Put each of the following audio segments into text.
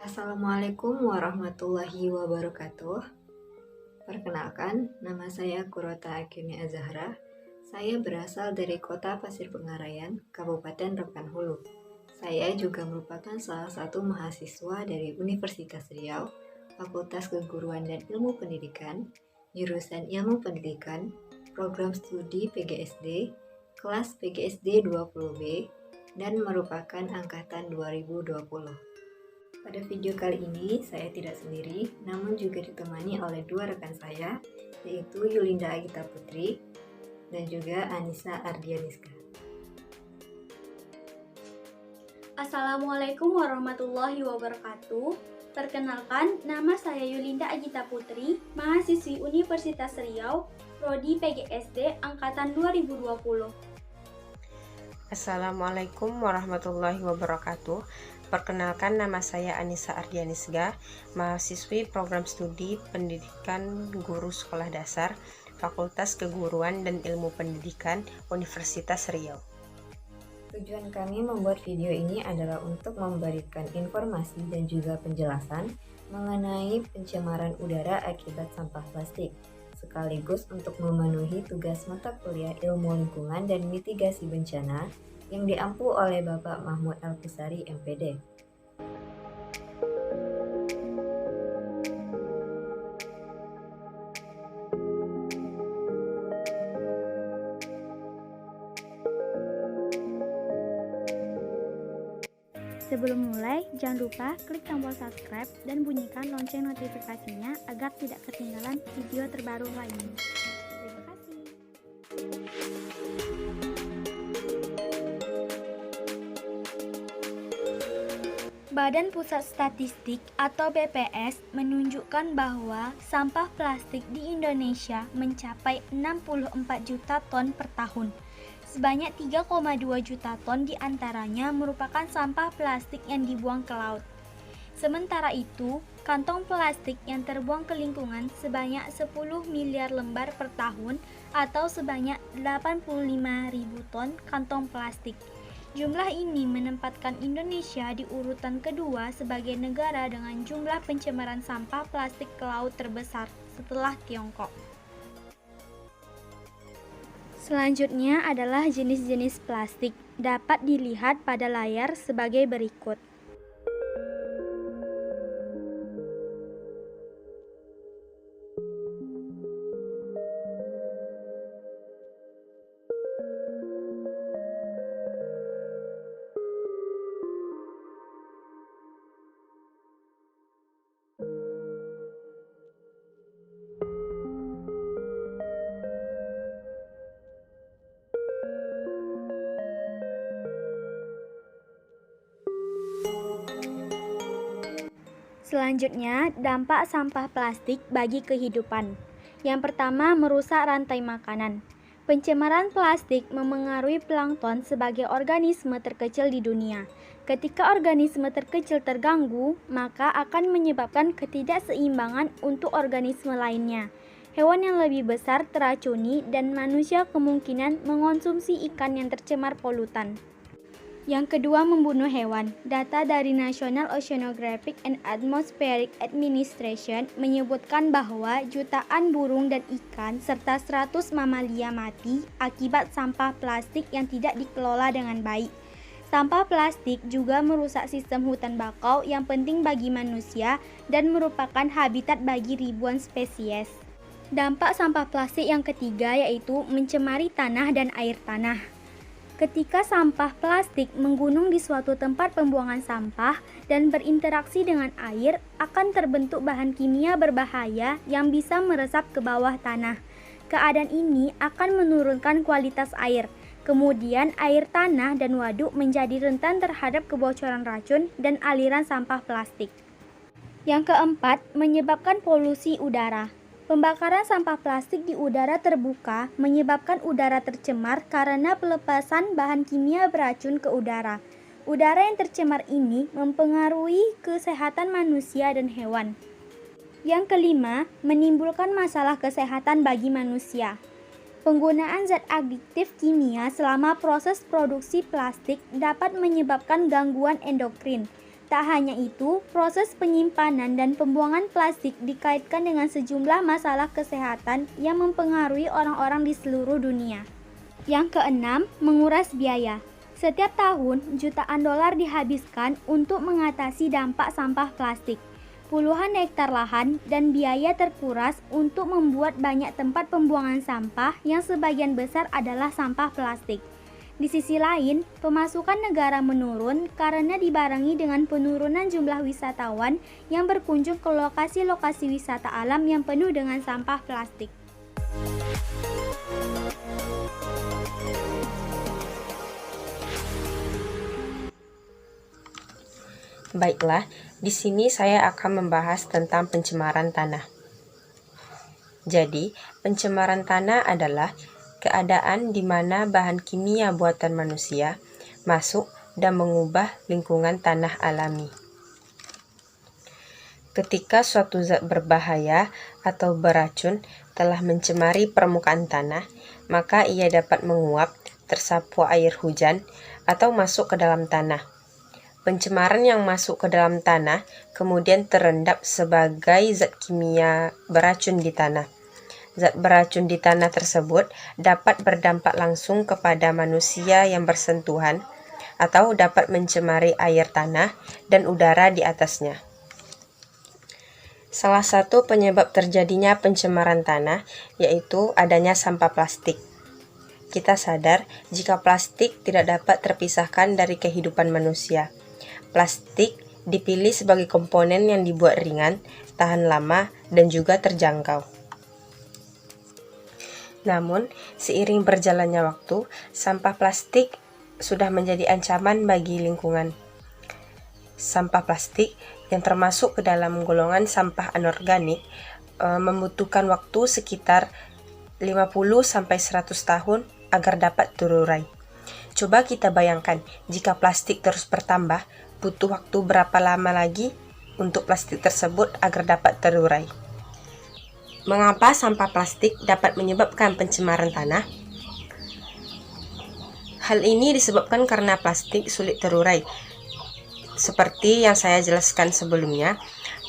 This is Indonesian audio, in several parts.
Assalamualaikum warahmatullahi wabarakatuh. Perkenalkan, nama saya Kurota Akini Azahra. Saya berasal dari kota Pasir Pengarayan, Kabupaten Rokan Hulu. Saya juga merupakan salah satu mahasiswa dari Universitas Riau, Fakultas Keguruan dan Ilmu Pendidikan, jurusan Ilmu Pendidikan, program studi PGSD, kelas PGSD 20B, dan merupakan angkatan 2020. Pada video kali ini, saya tidak sendiri, namun juga ditemani oleh dua rekan saya, yaitu Yulinda Agita Putri dan juga Anissa Ardianiska. Assalamualaikum warahmatullahi wabarakatuh. Perkenalkan, nama saya Yulinda Agita Putri, mahasiswi Universitas Riau, Prodi PGSD Angkatan 2020. Assalamualaikum warahmatullahi wabarakatuh. Perkenalkan, nama saya Anissa Ardianiska, mahasiswi program studi Pendidikan Guru Sekolah Dasar, Fakultas Keguruan dan Ilmu Pendidikan, Universitas Riau. Tujuan kami membuat video ini adalah untuk memberikan informasi dan juga penjelasan mengenai pencemaran udara akibat sampah plastik, sekaligus untuk memenuhi tugas mata kuliah Ilmu Lingkungan dan Mitigasi Bencana yang diampu oleh Bapak Mahmud Al-Qusari, MPD. Sebelum mulai, jangan lupa klik tombol subscribe dan bunyikan lonceng notifikasinya agar tidak ketinggalan video terbaru lainnya. Terima kasih. Badan Pusat Statistik atau BPS menunjukkan bahwa sampah plastik di Indonesia mencapai 64 juta ton per tahun. Sebanyak 3,2 juta ton diantaranya merupakan sampah plastik yang dibuang ke laut. Sementara itu, kantong plastik yang terbuang ke lingkungan sebanyak 10 miliar lembar per tahun atau sebanyak 85.000 ton kantong plastik. Jumlah ini menempatkan Indonesia di urutan kedua sebagai negara dengan jumlah pencemaran sampah plastik ke laut terbesar setelah Tiongkok. Selanjutnya adalah jenis-jenis plastik. Dapat dilihat pada layar sebagai berikut. Selanjutnya, dampak sampah plastik bagi kehidupan. Yang pertama, merusak rantai makanan. Pencemaran plastik memengaruhi plankton sebagai organisme terkecil di dunia. Ketika organisme terkecil terganggu, maka akan menyebabkan ketidakseimbangan untuk organisme lainnya. Hewan yang lebih besar teracuni dan manusia kemungkinan mengonsumsi ikan yang tercemar polutan. Yang kedua, membunuh hewan. Data dari National Oceanographic and Atmospheric Administration menyebutkan bahwa jutaan burung dan ikan serta 100 mamalia mati akibat sampah plastik yang tidak dikelola dengan baik. Sampah plastik juga merusak sistem hutan bakau yang penting bagi manusia dan merupakan habitat bagi ribuan spesies. Dampak sampah plastik yang ketiga yaitu mencemari tanah dan air tanah. Ketika sampah plastik menggunung di suatu tempat pembuangan sampah dan berinteraksi dengan air, akan terbentuk bahan kimia berbahaya yang bisa meresap ke bawah tanah. Keadaan ini akan menurunkan kualitas air. Kemudian air tanah dan waduk menjadi rentan terhadap kebocoran racun dan aliran sampah plastik. Yang keempat, menyebabkan polusi udara. Pembakaran sampah plastik di udara terbuka menyebabkan udara tercemar karena pelepasan bahan kimia beracun ke udara. Udara yang tercemar ini mempengaruhi kesehatan manusia dan hewan. Yang kelima, menimbulkan masalah kesehatan bagi manusia. Penggunaan zat adiktif kimia selama proses produksi plastik dapat menyebabkan gangguan endokrin. Tak hanya itu, proses penyimpanan dan pembuangan plastik dikaitkan dengan sejumlah masalah kesehatan yang mempengaruhi orang-orang di seluruh dunia. Yang keenam, menguras biaya. Setiap tahun, jutaan dolar dihabiskan untuk mengatasi dampak sampah plastik. Puluhan hektar lahan dan biaya terkuras untuk membuat banyak tempat pembuangan sampah yang sebagian besar adalah sampah plastik. Di sisi lain, pemasukan negara menurun karena dibarengi dengan penurunan jumlah wisatawan yang berkunjung ke lokasi-lokasi wisata alam yang penuh dengan sampah plastik. Baiklah, di sini saya akan membahas tentang pencemaran tanah. Jadi, pencemaran tanah adalah keadaan di mana bahan kimia buatan manusia masuk dan mengubah lingkungan tanah alami. Ketika suatu zat berbahaya atau beracun telah mencemari permukaan tanah, maka ia dapat menguap, tersapu air hujan, atau masuk ke dalam tanah. Pencemaran yang masuk ke dalam tanah kemudian terendap sebagai zat kimia beracun di tanah. Zat beracun di tanah tersebut dapat berdampak langsung kepada manusia yang bersentuhan atau dapat mencemari air tanah dan udara di atasnya. Salah satu penyebab terjadinya pencemaran tanah yaitu adanya sampah plastik. Kita sadar jika plastik tidak dapat terpisahkan dari kehidupan manusia. Plastik dipilih sebagai komponen yang dibuat ringan, tahan lama, dan juga terjangkau. Namun, seiring berjalannya waktu, sampah plastik sudah menjadi ancaman bagi lingkungan. Sampah plastik yang termasuk ke dalam golongan sampah anorganik membutuhkan waktu sekitar 50-100 tahun agar dapat terurai. Coba kita bayangkan, jika plastik terus bertambah, butuh waktu berapa lama lagi untuk plastik tersebut agar dapat terurai. Mengapa sampah plastik dapat menyebabkan pencemaran tanah? Hal ini disebabkan karena plastik sulit terurai. Seperti yang saya jelaskan sebelumnya,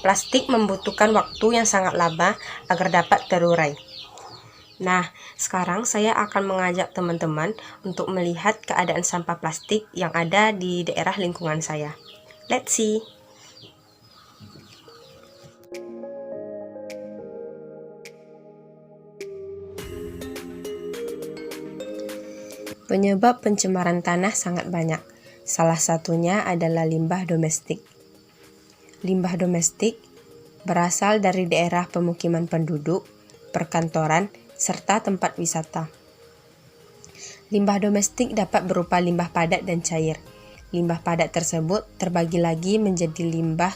plastik membutuhkan waktu yang sangat lama agar dapat terurai. Nah, sekarang saya akan mengajak teman-teman untuk melihat keadaan sampah plastik yang ada di daerah lingkungan saya. Let's see! Penyebab pencemaran tanah sangat banyak. Salah satunya adalah limbah domestik. Limbah domestik berasal dari daerah pemukiman penduduk, perkantoran, serta tempat wisata. Limbah domestik dapat berupa limbah padat dan cair. Limbah padat tersebut terbagi lagi menjadi limbah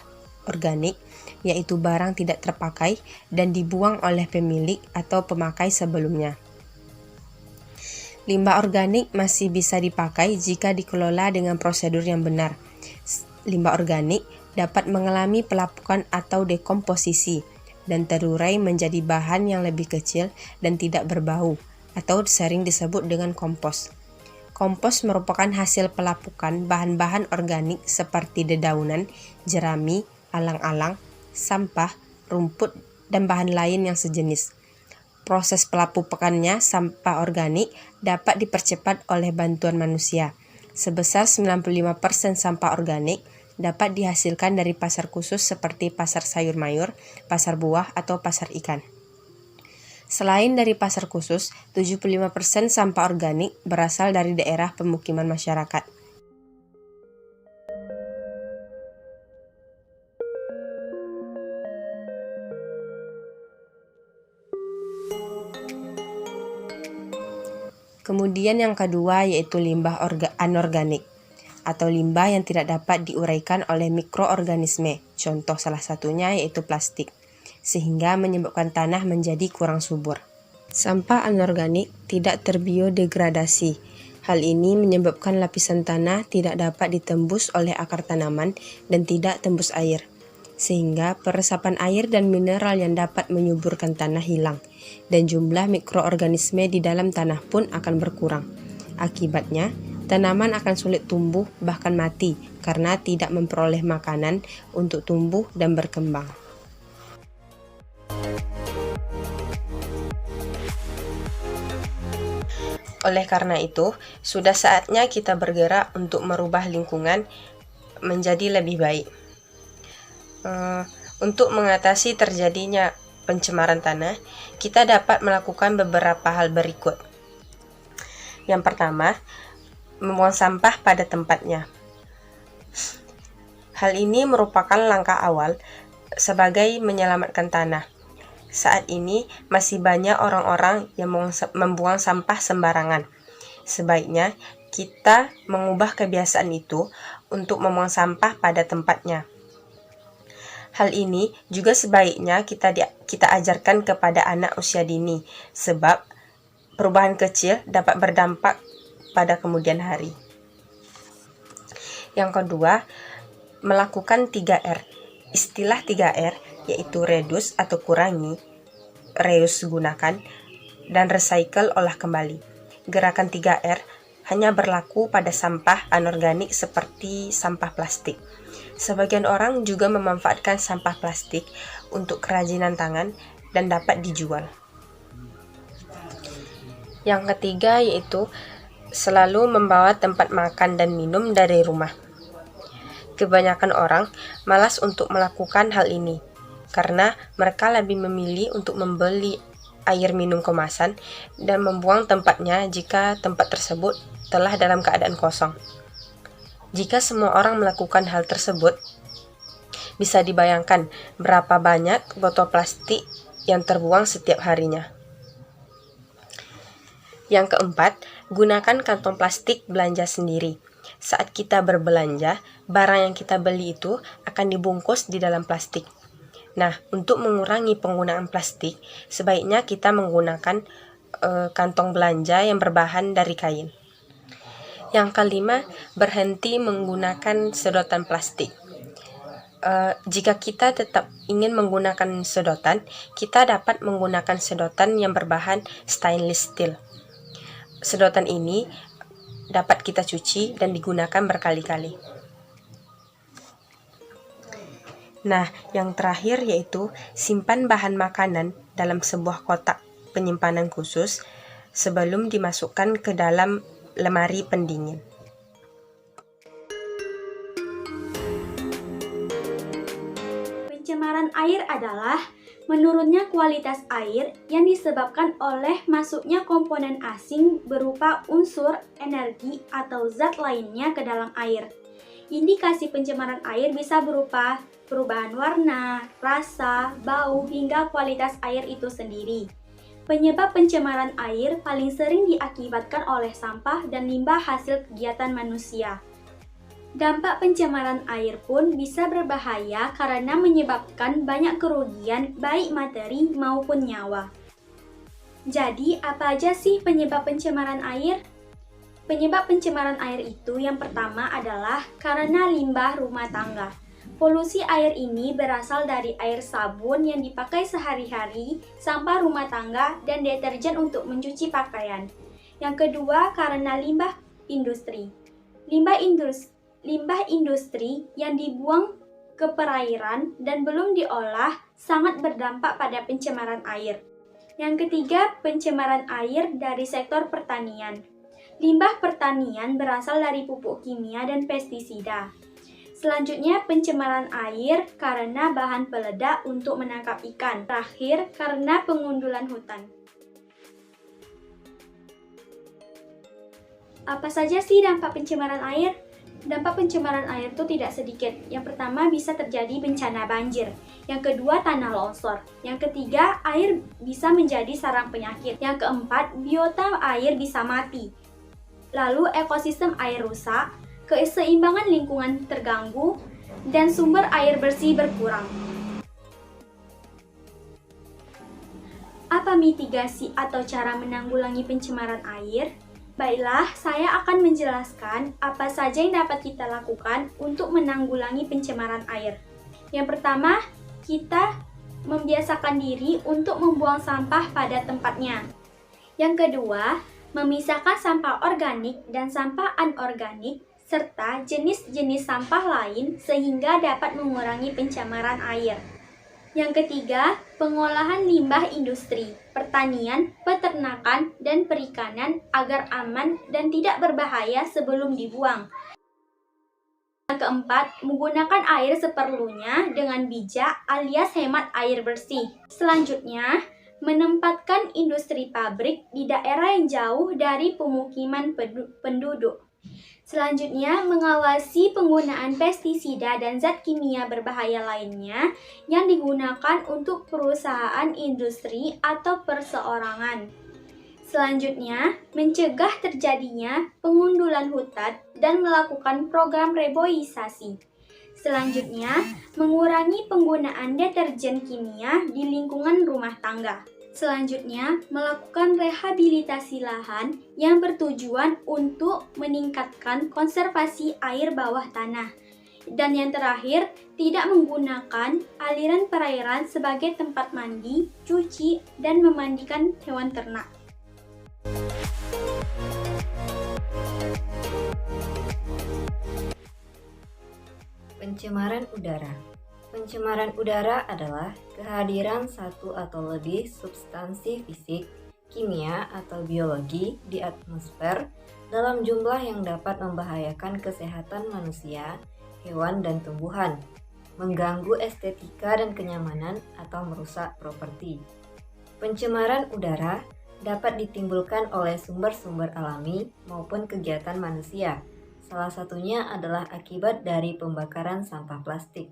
organik, yaitu barang tidak terpakai dan dibuang oleh pemilik atau pemakai sebelumnya. Limbah organik masih bisa dipakai jika dikelola dengan prosedur yang benar. Limbah organik dapat mengalami pelapukan atau dekomposisi dan terurai menjadi bahan yang lebih kecil dan tidak berbau, atau sering disebut dengan kompos. Kompos merupakan hasil pelapukan bahan-bahan organik seperti dedaunan, jerami, alang-alang, sampah, rumput, dan bahan lain yang sejenis. Proses pelapukannya sampah organik dapat dipercepat oleh bantuan manusia. Sebesar 95% sampah organik dapat dihasilkan dari pasar khusus seperti pasar sayur mayur, pasar buah, atau pasar ikan. Selain dari pasar khusus, 75% sampah organik berasal dari daerah pemukiman masyarakat. Kemudian yang kedua yaitu limbah anorganik atau limbah yang tidak dapat diuraikan oleh mikroorganisme. Contoh salah satunya yaitu plastik, sehingga menyebabkan tanah menjadi kurang subur. Sampah anorganik tidak terbiodegradasi. Hal ini menyebabkan lapisan tanah tidak dapat ditembus oleh akar tanaman dan tidak tembus air, sehingga peresapan air dan mineral yang dapat menyuburkan tanah hilang, dan jumlah mikroorganisme di dalam tanah pun akan berkurang. Akibatnya, tanaman akan sulit tumbuh bahkan mati karena tidak memperoleh makanan untuk tumbuh dan berkembang. Oleh karena itu, sudah saatnya kita bergerak untuk merubah lingkungan menjadi lebih baik. Untuk mengatasi terjadinya pencemaran tanah, kita dapat melakukan beberapa hal berikut. Yang pertama, membuang sampah pada tempatnya. Hal ini merupakan langkah awal sebagai menyelamatkan tanah. Saat ini masih banyak orang-orang yang membuang sampah sembarangan. Sebaiknya kita mengubah kebiasaan itu untuk membuang sampah pada tempatnya. Hal ini juga sebaiknya kita ajarkan kepada anak usia dini, sebab perubahan kecil dapat berdampak pada kemudian hari. Yang kedua, melakukan 3R. Istilah 3R yaitu reduce atau kurangi, reuse gunakan, dan recycle olah kembali. Gerakan 3R hanya berlaku pada sampah anorganik seperti sampah plastik. Sebagian orang juga memanfaatkan sampah plastik untuk kerajinan tangan dan dapat dijual. Yang ketiga yaitu selalu membawa tempat makan dan minum dari rumah. Kebanyakan orang malas untuk melakukan hal ini karena mereka lebih memilih untuk membeli air minum kemasan dan membuang tempatnya jika tempat tersebut telah dalam keadaan kosong. Jika semua orang melakukan hal tersebut, bisa dibayangkan berapa banyak botol plastik yang terbuang setiap harinya. Yang keempat, gunakan kantong plastik belanja sendiri. Saat kita berbelanja, barang yang kita beli itu akan dibungkus di dalam plastik. Nah, untuk mengurangi penggunaan plastik, sebaiknya kita menggunakan kantong belanja yang berbahan dari kain. Yang kelima, berhenti menggunakan sedotan plastik. Jika kita tetap ingin menggunakan sedotan, kita dapat menggunakan sedotan yang berbahan stainless steel. Sedotan ini dapat kita cuci dan digunakan berkali-kali. Nah, yang terakhir yaitu simpan bahan makanan dalam sebuah kotak penyimpanan khusus sebelum dimasukkan ke dalam lemari pendingin. Pencemaran air adalah menurunnya kualitas air yang disebabkan oleh masuknya komponen asing berupa unsur, energi, atau zat lainnya ke dalam air. Indikasi pencemaran air bisa berupa perubahan warna, rasa, bau, hingga kualitas air itu sendiri. Penyebab pencemaran air paling sering diakibatkan oleh sampah dan limbah hasil kegiatan manusia. Dampak pencemaran air pun bisa berbahaya karena menyebabkan banyak kerugian baik materi maupun nyawa. Jadi, apa aja sih penyebab pencemaran air? Penyebab pencemaran air itu yang pertama adalah karena limbah rumah tangga. Polusi air ini berasal dari air sabun yang dipakai sehari-hari, sampah rumah tangga, dan deterjen untuk mencuci pakaian. Yang kedua, karena limbah industri. Limbah industri yang dibuang ke perairan dan belum diolah sangat berdampak pada pencemaran air. Yang ketiga, pencemaran air dari sektor pertanian. Limbah pertanian berasal dari pupuk kimia dan pestisida. Selanjutnya, pencemaran air karena bahan peledak untuk menangkap ikan. Terakhir, karena pengundulan hutan. Apa saja sih dampak pencemaran air? Dampak pencemaran air itu tidak sedikit. Yang pertama, bisa terjadi bencana banjir. Yang kedua, tanah longsor. Yang ketiga, air bisa menjadi sarang penyakit. Yang keempat, biota air bisa mati. Lalu, ekosistem air rusak, keseimbangan lingkungan terganggu, dan sumber air bersih berkurang. Apa mitigasi atau cara menanggulangi pencemaran air? Baiklah, saya akan menjelaskan apa saja yang dapat kita lakukan untuk menanggulangi pencemaran air. Yang pertama, kita membiasakan diri untuk membuang sampah pada tempatnya. Yang kedua, memisahkan sampah organik dan sampah anorganik, serta jenis-jenis sampah lain sehingga dapat mengurangi pencemaran air. Yang ketiga, pengolahan limbah industri, pertanian, peternakan, dan perikanan agar aman dan tidak berbahaya sebelum dibuang. Yang keempat, menggunakan air seperlunya dengan bijak alias hemat air bersih. Selanjutnya, menempatkan industri pabrik di daerah yang jauh dari pemukiman penduduk. Selanjutnya, mengawasi penggunaan pestisida dan zat kimia berbahaya lainnya yang digunakan untuk perusahaan industri atau perseorangan. Selanjutnya, mencegah terjadinya pengundulan hutan dan melakukan program reboisasi. Selanjutnya, mengurangi penggunaan deterjen kimia di lingkungan rumah tangga. Selanjutnya, melakukan rehabilitasi lahan yang bertujuan untuk meningkatkan konservasi air bawah tanah. Dan yang terakhir, tidak menggunakan aliran perairan sebagai tempat mandi, cuci, dan memandikan hewan ternak. Pencemaran udara. Pencemaran udara adalah kehadiran satu atau lebih substansi fisik, kimia, atau biologi di atmosfer dalam jumlah yang dapat membahayakan kesehatan manusia, hewan, dan tumbuhan, mengganggu estetika dan kenyamanan, atau merusak properti. Pencemaran udara dapat ditimbulkan oleh sumber-sumber alami maupun kegiatan manusia. Salah satunya adalah akibat dari pembakaran sampah plastik.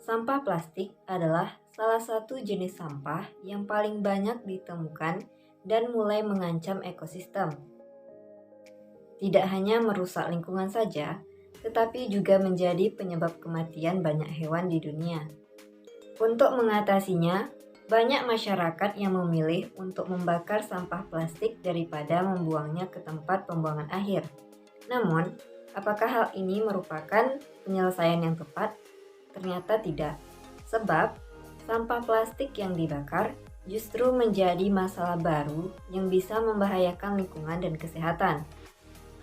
Sampah plastik adalah salah satu jenis sampah yang paling banyak ditemukan dan mulai mengancam ekosistem. Tidak hanya merusak lingkungan saja, tetapi juga menjadi penyebab kematian banyak hewan di dunia. Untuk mengatasinya, banyak masyarakat yang memilih untuk membakar sampah plastik daripada membuangnya ke tempat pembuangan akhir. Namun, apakah hal ini merupakan penyelesaian yang tepat? Ternyata tidak, sebab sampah plastik yang dibakar justru menjadi masalah baru yang bisa membahayakan lingkungan dan kesehatan.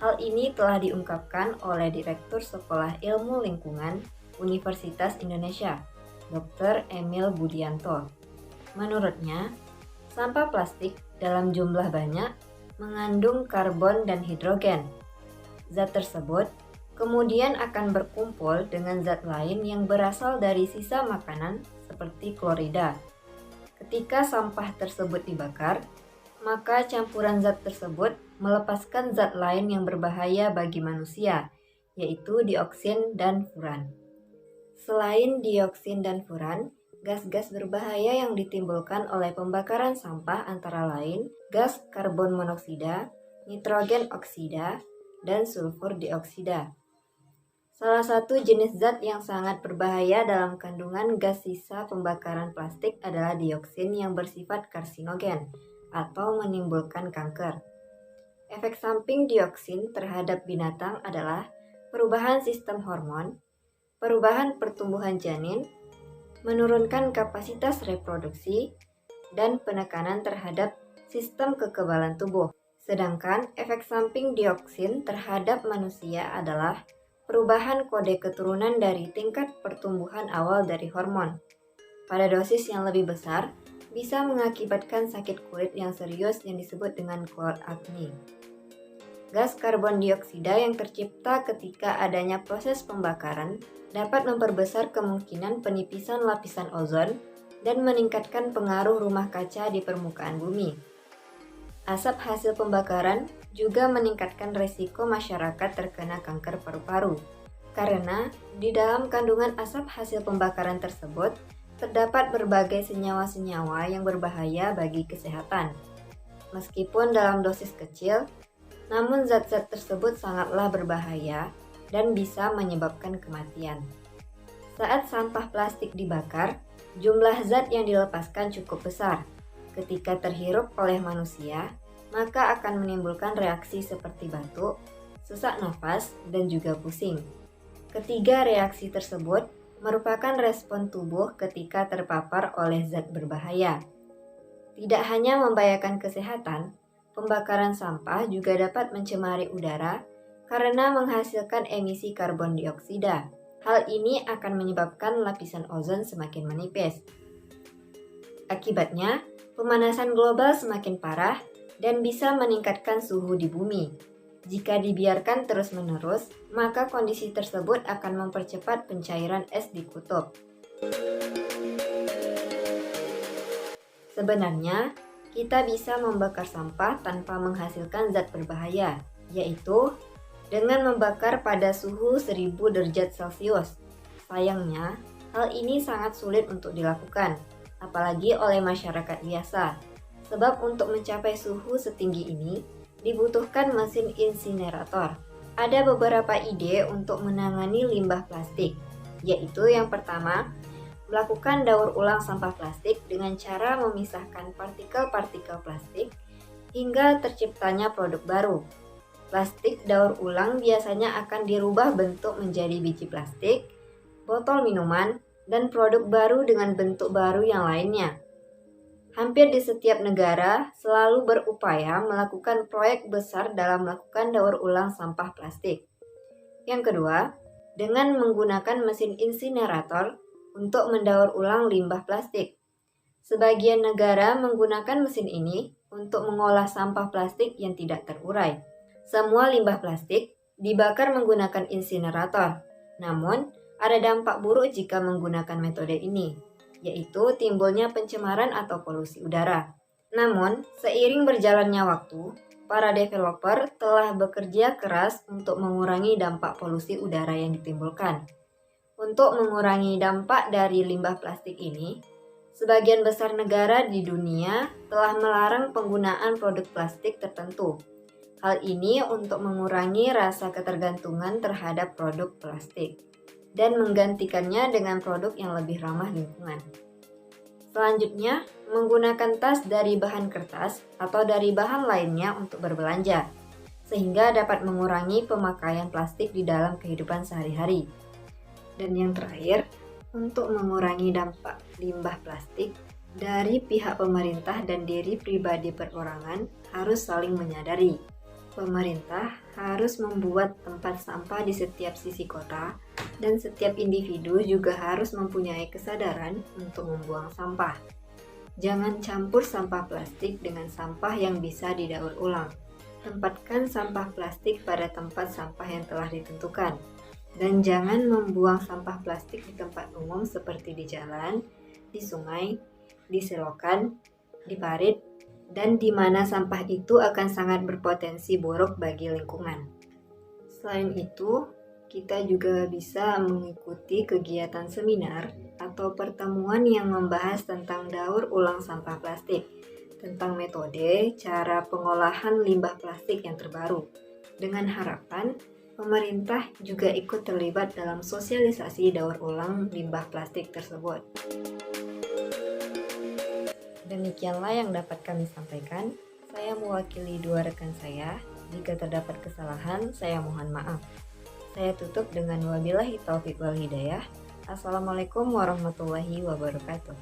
Hal ini telah diungkapkan oleh Direktur Sekolah Ilmu Lingkungan Universitas Indonesia, Dr. Emil Budianto. Menurutnya, sampah plastik dalam jumlah banyak mengandung karbon dan hidrogen. Zat tersebut kemudian akan berkumpul dengan zat lain yang berasal dari sisa makanan seperti klorida. Ketika sampah tersebut dibakar, maka campuran zat tersebut melepaskan zat lain yang berbahaya bagi manusia, yaitu dioksin dan furan. Selain dioksin dan furan, gas-gas berbahaya yang ditimbulkan oleh pembakaran sampah antara lain gas karbon monoksida, nitrogen oksida, dan sulfur dioksida. Salah satu jenis zat yang sangat berbahaya dalam kandungan gas sisa pembakaran plastik adalah dioksin yang bersifat karsinogen atau menimbulkan kanker. Efek samping dioksin terhadap binatang adalah perubahan sistem hormon, perubahan pertumbuhan janin, menurunkan kapasitas reproduksi, dan penekanan terhadap sistem kekebalan tubuh. Sedangkan efek samping dioksin terhadap manusia adalah perubahan kode keturunan dari tingkat pertumbuhan awal dari hormon. Pada dosis yang lebih besar, bisa mengakibatkan sakit kulit yang serius yang disebut dengan cold acne. Gas karbon dioksida yang tercipta ketika adanya proses pembakaran dapat memperbesar kemungkinan penipisan lapisan ozon dan meningkatkan pengaruh rumah kaca di permukaan bumi. Asap hasil pembakaran juga meningkatkan resiko masyarakat terkena kanker paru-paru, karena di dalam kandungan asap hasil pembakaran tersebut terdapat berbagai senyawa-senyawa yang berbahaya bagi kesehatan. Meskipun dalam dosis kecil, namun zat-zat tersebut sangatlah berbahaya dan bisa menyebabkan kematian. Saat sampah plastik dibakar, jumlah zat yang dilepaskan cukup besar. Ketika terhirup oleh manusia, maka akan menimbulkan reaksi seperti batuk, sesak nafas, dan juga pusing. Ketiga reaksi tersebut merupakan respon tubuh ketika terpapar oleh zat berbahaya. Tidak hanya membahayakan kesehatan, pembakaran sampah juga dapat mencemari udara karena menghasilkan emisi karbon dioksida. Hal ini akan menyebabkan lapisan ozon semakin menipis. Akibatnya, pemanasan global semakin parah dan bisa meningkatkan suhu di bumi. Jika dibiarkan terus-menerus, maka kondisi tersebut akan mempercepat pencairan es di kutub. Sebenarnya, kita bisa membakar sampah tanpa menghasilkan zat berbahaya, yaitu dengan membakar pada suhu 1000 derajat Celcius. Sayangnya, hal ini sangat sulit untuk dilakukan, apalagi oleh masyarakat biasa. Sebab untuk mencapai suhu setinggi ini, dibutuhkan mesin insinerator. Ada beberapa ide untuk menangani limbah plastik, yaitu yang pertama, melakukan daur ulang sampah plastik dengan cara memisahkan partikel-partikel plastik hingga terciptanya produk baru. Plastik daur ulang biasanya akan dirubah bentuk menjadi biji plastik, botol minuman, dan produk baru dengan bentuk baru yang lainnya. Hampir di setiap negara selalu berupaya melakukan proyek besar dalam melakukan daur ulang sampah plastik. Yang kedua, dengan menggunakan mesin insinerator untuk mendaur ulang limbah plastik. Sebagian negara menggunakan mesin ini untuk mengolah sampah plastik yang tidak terurai. Semua limbah plastik dibakar menggunakan insinerator. Namun, ada dampak buruk jika menggunakan metode ini, yaitu timbulnya pencemaran atau polusi udara. Namun, seiring berjalannya waktu, para developer telah bekerja keras untuk mengurangi dampak polusi udara yang ditimbulkan. Untuk mengurangi dampak dari limbah plastik ini, sebagian besar negara di dunia telah melarang penggunaan produk plastik tertentu. Hal ini untuk mengurangi rasa ketergantungan terhadap produk plastik dan menggantikannya dengan produk yang lebih ramah lingkungan. Selanjutnya, menggunakan tas dari bahan kertas atau dari bahan lainnya untuk berbelanja, sehingga dapat mengurangi pemakaian plastik di dalam kehidupan sehari-hari. Dan yang terakhir, untuk mengurangi dampak limbah plastik, dari pihak pemerintah dan diri pribadi perorangan harus saling menyadari. Pemerintah harus membuat tempat sampah di setiap sisi kota, dan setiap individu juga harus mempunyai kesadaran untuk membuang sampah. Jangan campur sampah plastik dengan sampah yang bisa didaur ulang. Tempatkan sampah plastik pada tempat sampah yang telah ditentukan. Dan jangan membuang sampah plastik di tempat umum seperti di jalan, di sungai, di selokan, di parit, dan di mana sampah itu akan sangat berpotensi buruk bagi lingkungan. Selain itu, kita juga bisa mengikuti kegiatan seminar atau pertemuan yang membahas tentang daur ulang sampah plastik, tentang metode, cara pengolahan limbah plastik yang terbaru, dengan harapan pemerintah juga ikut terlibat dalam sosialisasi daur ulang limbah plastik tersebut. Demikianlah yang dapat kami sampaikan. Saya mewakili dua rekan saya. Jika terdapat kesalahan, saya mohon maaf. Saya tutup dengan wabillahi taufiq wal hidayah. Assalamualaikum warahmatullahi wabarakatuh.